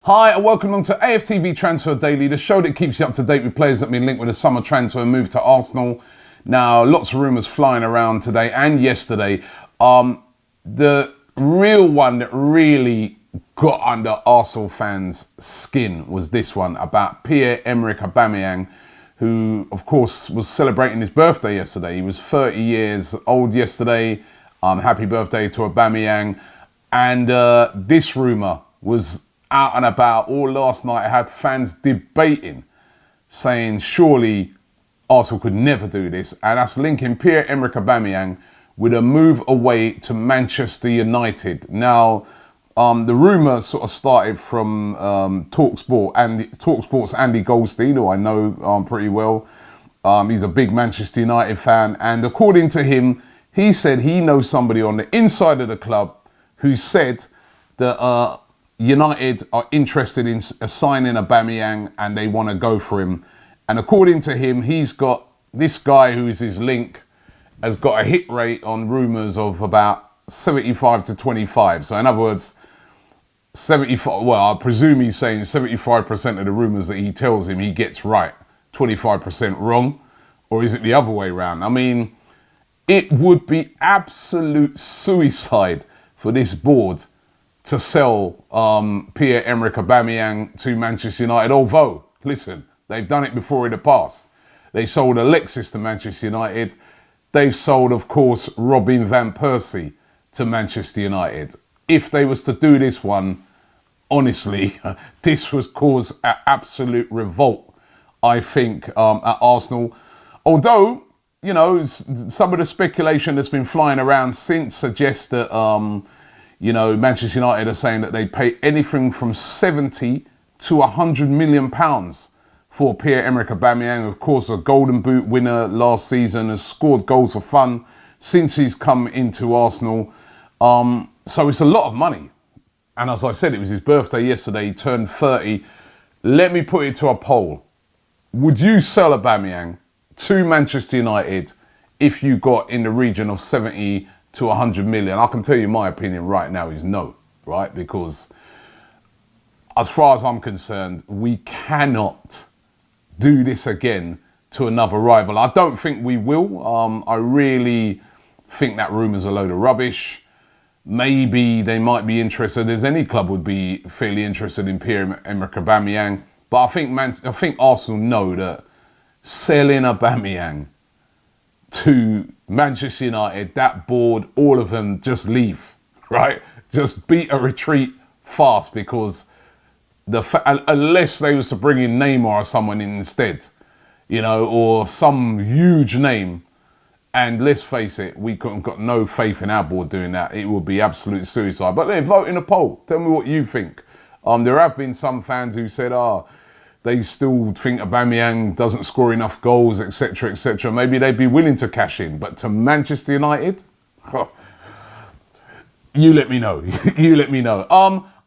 Hi and welcome along to AFTV Transfer Daily, the show that keeps you up to date with players that have been linked with a summer transfer and move to Arsenal. Now, lots of rumours flying around today and yesterday. The real one that really got under Arsenal fans' skin was this one about Pierre-Emerick Aubameyang, who, of course, was celebrating his birthday yesterday. He was 30 years old yesterday. Happy birthday to Aubameyang. And this rumour was out and about all last night. I had fans debating, saying surely Arsenal could never do this. And that's linking Pierre-Emerick Aubameyang with a move away to Manchester United. Now, the rumour sort of started from TalkSport's Andy Goldstein, who I know pretty well. He's a big Manchester United fan. And according to him, he said he knows somebody on the inside of the club who said that United are interested in signing Aubameyang and they want to go for him. And according to him, he's got this guy who is his link, has got a hit rate on rumours of about 75 to 25. So in other words, 75, well, I presume he's saying 75% of the rumours that he tells him he gets right, 25% wrong. Or is it the other way around? I mean, it would be absolute suicide for this board to sell Pierre-Emerick Aubameyang to Manchester United. Although, listen, they've done it before in the past. They sold Alexis to Manchester United. They've sold, of course, Robin van Persie to Manchester United. If they was to do this one, honestly, this would cause an absolute revolt, I think, at Arsenal. Although, you know, some of the speculation that's been flying around since suggests that, you know, Manchester United are saying that they pay anything from 70 to 100 million pounds for Pierre-Emerick Aubameyang. Of course, a Golden Boot winner last season, has scored goals for fun since he's come into Arsenal. So it's a lot of money. And as I said, it was his birthday yesterday. He turned 30. Let me put it to a poll. Would you sell Aubameyang to Manchester United if you got in the region of 70 to 100 million? I can tell you my opinion right now is no, right? Because as far as I'm concerned, we cannot do this again to another rival. I don't think we will. I really think that rumour's a load of rubbish. Maybe they might be interested, as any club would be fairly interested in Pierre-Emerick Aubameyang. But I think Arsenal know that selling Aubameyang to Manchester United, that board, all of them just leave, right? Just beat a retreat fast, because unless they was to bring in Neymar or someone instead, you know, or some huge name, and let's face it, we got no faith in our board doing that. It would be absolute suicide. But then vote in a poll. Tell me what you think. There have been some fans who said, they still think Aubameyang doesn't score enough goals, etc., etc. Maybe they'd be willing to cash in. But to Manchester United, you let me know. You let me know.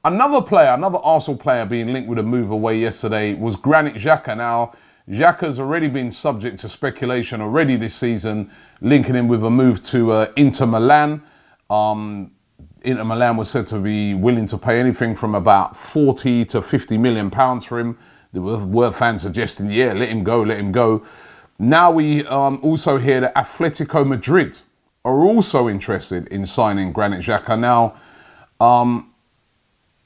Another Arsenal player being linked with a move away yesterday was Granit Xhaka. Now, Xhaka's already been subject to speculation already this season, linking him with a move to Inter Milan. Inter Milan was said to be willing to pay anything from about 40 to 50 million pounds for him. There were fans suggesting, yeah, let him go, let him go. Now we also hear that Athletico Madrid are also interested in signing Granit Xhaka. Now,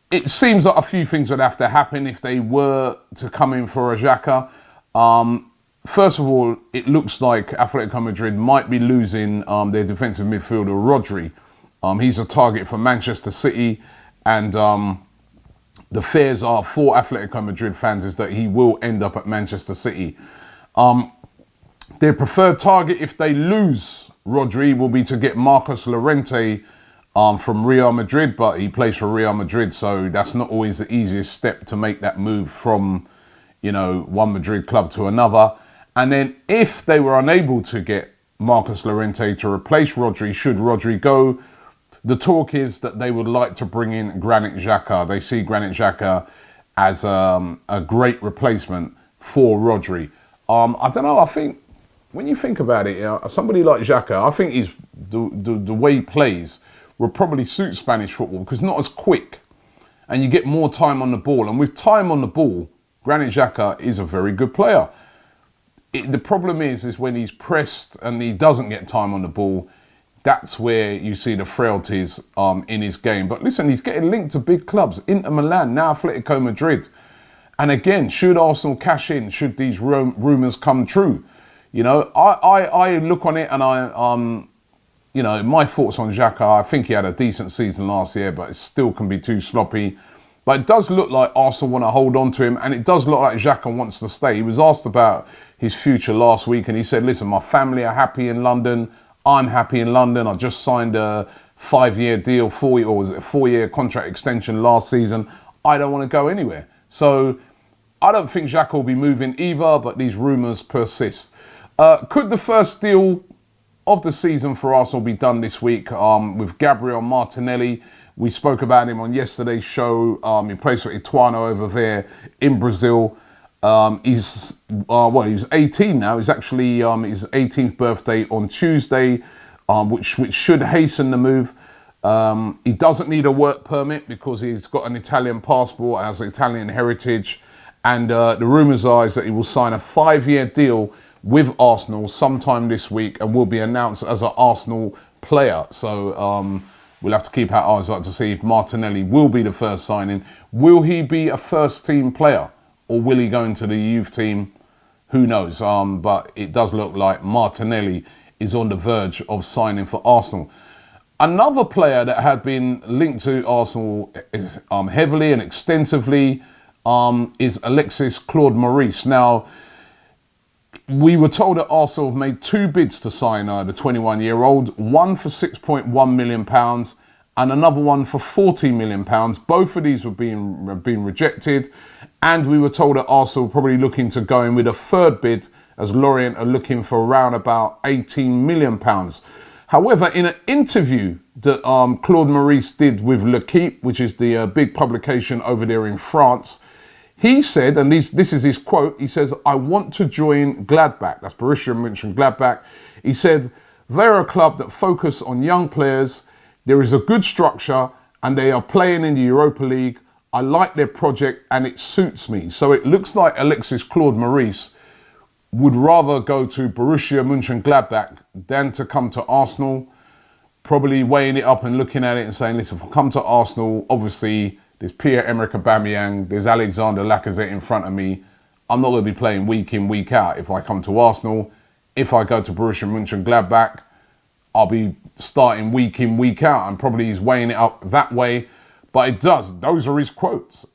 it seems like a few things would have to happen if they were to come in for a Xhaka. First of all, it looks like Atletico Madrid might be losing their defensive midfielder, Rodri. He's a target for Manchester City, and the fears are for Atletico Madrid fans is that he will end up at Manchester City. Their preferred target, if they lose Rodri, will be to get Marcos Llorente from Real Madrid, but he plays for Real Madrid, so that's not always the easiest step to make that move from, you know, one Madrid club to another. And then if they were unable to get Marcos Llorente to replace Rodri, should Rodri go, the talk is that they would like to bring in Granit Xhaka. They see Granit Xhaka as a great replacement for Rodri. I don't know, I think when you think about it, somebody like Xhaka, I think the way he plays will probably suit Spanish football because not as quick and you get more time on the ball. And with time on the ball, Granit Xhaka is a very good player. The problem is when he's pressed and he doesn't get time on the ball, that's where you see the frailties in his game. But listen, he's getting linked to big clubs, Inter Milan, now Atletico Madrid. And again, should Arsenal cash in? Should these rumours come true? You know, I look on it and you know, my thoughts on Xhaka, I think he had a decent season last year, but it still can be too sloppy. But it does look like Arsenal want to hold on to him, and it does look like Xhaka wants to stay. He was asked about his future last week, and he said, listen, my family are happy in London. I'm happy in London. I just signed a 5-year deal, 4-year contract extension last season. I don't want to go anywhere. So I don't think Xhaka will be moving either, but these rumours persist. Could the first deal of the season for Arsenal be done this week with Gabriel Martinelli? We spoke about him on yesterday's show. He plays for Ituano over there in Brazil. He's 18 now. He's actually his 18th birthday on Tuesday, which should hasten the move. He doesn't need a work permit because he's got an Italian passport, has Italian heritage, and the rumours are is that he will sign a 5-year deal with Arsenal sometime this week and will be announced as an Arsenal player. So we'll have to keep our eyes out to see if Martinelli will be the first signing. Will he be a first team player or will he go into the youth team? Who knows? But it does look like Martinelli is on the verge of signing for Arsenal. Another player that had been linked to Arsenal heavily and extensively is Alexis Claude-Maurice. Now, we were told that Arsenal have made 2 bids to sign the 21-year-old, one for £6.1 million and another one for £14 million. Both of these were being rejected, and we were told that Arsenal were probably looking to go in with a third bid, as Lorient are looking for around about £18 million. However, in an interview that Claude-Maurice did with L'Equipe, which is the big publication over there in France, he said, and this is his quote, he says, I want to join Gladbach. That's Borussia Mönchengladbach. He said, they're a club that focus on young players. There is a good structure and they are playing in the Europa League. I like their project and it suits me. So it looks like Alexis Claude-Maurice would rather go to Borussia Mönchengladbach than to come to Arsenal. Probably weighing it up and looking at it and saying, listen, if I come to Arsenal, obviously there's Pierre-Emerick Aubameyang, there's Alexander Lacazette in front of me. I'm not going to be playing week in, week out if I come to Arsenal. If I go to Borussia Mönchengladbach, I'll be starting week in, week out, and probably he's weighing it up that way. But it does. Those are his quotes.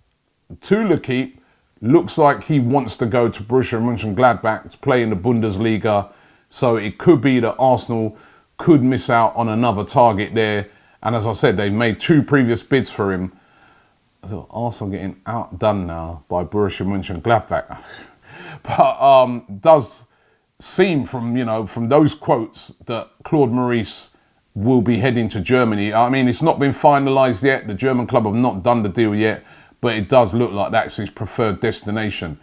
To L'Equipe, looks like he wants to go to Borussia Mönchengladbach to play in the Bundesliga. So it could be that Arsenal could miss out on another target there. And as I said, they've made 2 previous bids for him. So Arsenal getting outdone now by Borussia Mönchengladbach. But does seem from those quotes that Claude-Maurice will be heading to Germany. I mean, it's not been finalised yet. The German club have not done the deal yet, but it does look like that's his preferred destination.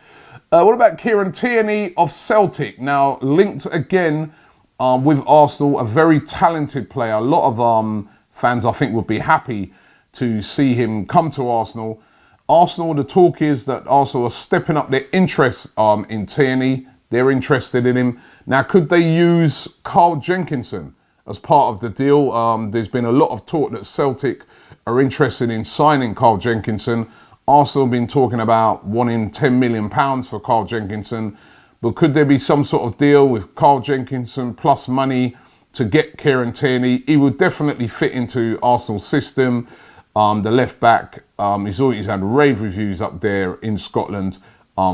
What about Kieran Tierney of Celtic? Now, linked again with Arsenal, a very talented player. A lot of fans, I think, would be happy to see him come to Arsenal. Arsenal, the talk is that Arsenal are stepping up their interest in Tierney. They're interested in him. Now, could they use Carl Jenkinson as part of the deal? There's been a lot of talk that Celtic are interested in signing Carl Jenkinson. Arsenal have been talking about wanting £10 million for Carl Jenkinson. But could there be some sort of deal with Carl Jenkinson plus money to get Kieran Tierney? He would definitely fit into Arsenal's system. The left back, he's always had rave reviews up there in Scotland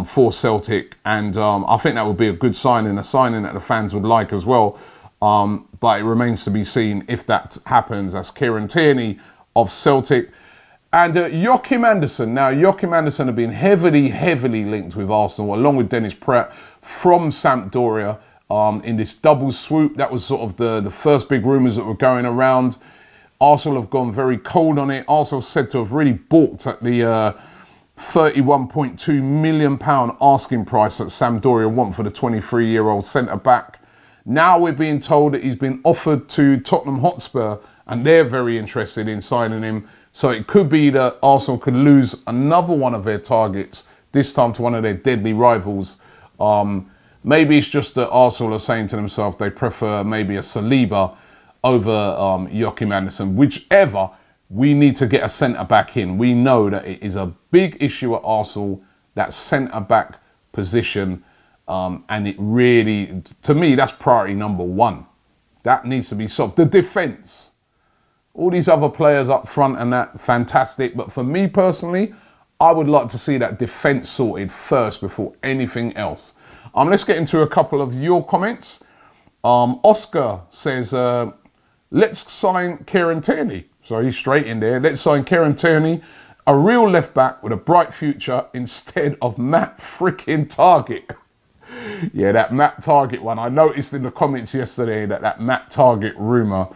for Celtic. And I think that would be a good signing, a signing that the fans would like as well. But it remains to be seen if that happens. That's Kieran Tierney of Celtic. And Joachim Andersen. Now, Joachim Andersen have been heavily linked with Arsenal, along with Dennis Pratt from Sampdoria in this double swoop. That was sort of the first big rumours that were going around. Arsenal have gone very cold on it. Arsenal said to have really balked at the £31.2 million asking price that Sampdoria want for the 23-year-old centre-back. Now we're being told that he's been offered to Tottenham Hotspur and they're very interested in signing him So it could be that Arsenal could lose another one of their targets, this time to one of their deadly rivals. Maybe it's just that Arsenal are saying to themselves they prefer maybe a Saliba over Joachim Andersen. Whichever, we need to get a centre-back in. We know that it is a big issue at Arsenal, that centre-back position. And it really, to me, that's priority number one. That needs to be solved. The defence. All these other players up front and that, fantastic. But for me personally, I would like to see that defence sorted first before anything else. Let's get into a couple of your comments. Oscar says, let's sign Kieran Tierney. So he's straight in there. Let's sign Kieran Tierney, a real left back with a bright future instead of Matt freaking Target. Yeah, that Matt Target one. I noticed in the comments yesterday that Matt Target rumour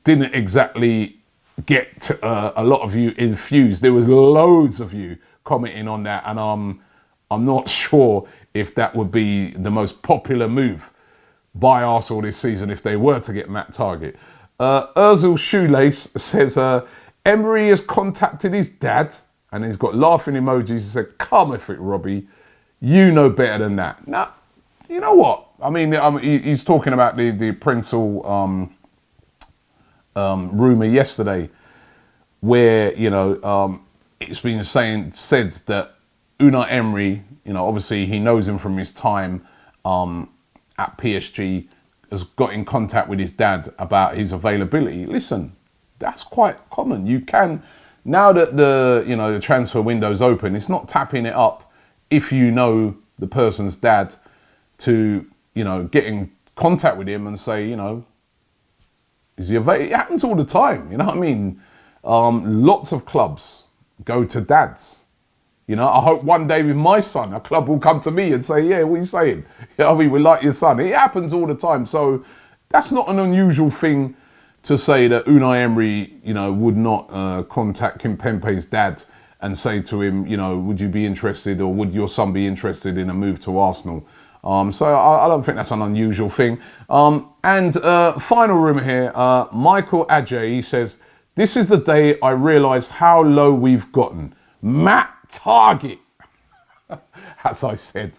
didn't exactly get a lot of you infused. There was loads of you commenting on that, and I'm not sure if that would be the most popular move by Arsenal this season if they were to get Matt Target. Urzul Shoelace says, Emery has contacted his dad, and he's got laughing emojis. He said, come with it, Robbie. You know better than that. Now, you know what? I mean, he's talking about the Prince-Hall rumour yesterday, where, you know, it's been said that Unai Emery, you know, obviously he knows him from his time at PSG, has got in contact with his dad about his availability. Listen, that's quite common. You can, now that the transfer window's open, it's not tapping it up if you know the person's dad to, you know, get in contact with him and say, you know, is he available? It happens all the time, you know what I mean? Lots of clubs go to dads. You know, I hope one day with my son, a club will come to me and say, yeah, what are you saying? You know what I mean? We like your son. It happens all the time. So that's not an unusual thing to say that Unai Emery, you know, would not contact Kimpembe's dad and say to him, you know, would you be interested, or would your son be interested in a move to Arsenal? So I don't think that's an unusual thing. And final rumour here, Michael Ajay, he says, this is the day I realised how low we've gotten. Matt Target. As I said,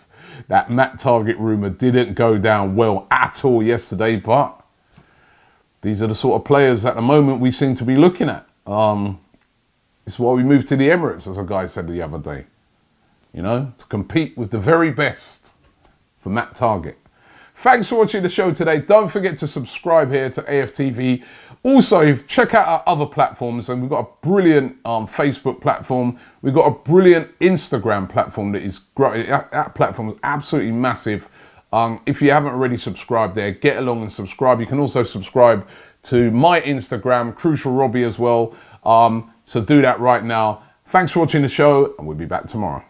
that Matt Target rumour didn't go down well at all yesterday, but these are the sort of players at the moment we seem to be looking at. It's why we moved to the Emirates, as a guy said the other day. You know, to compete with the very best for Matt Target. Thanks for watching the show today. Don't forget to subscribe here to AFTV. Also, check out our other platforms, and we've got a brilliant Facebook platform. We've got a brilliant Instagram platform that is great. That platform is absolutely massive. If you haven't already subscribed there, get along and subscribe. You can also subscribe to my Instagram, Crucial Robbie, as well. So do that right now. Thanks for watching the show, and we'll be back tomorrow.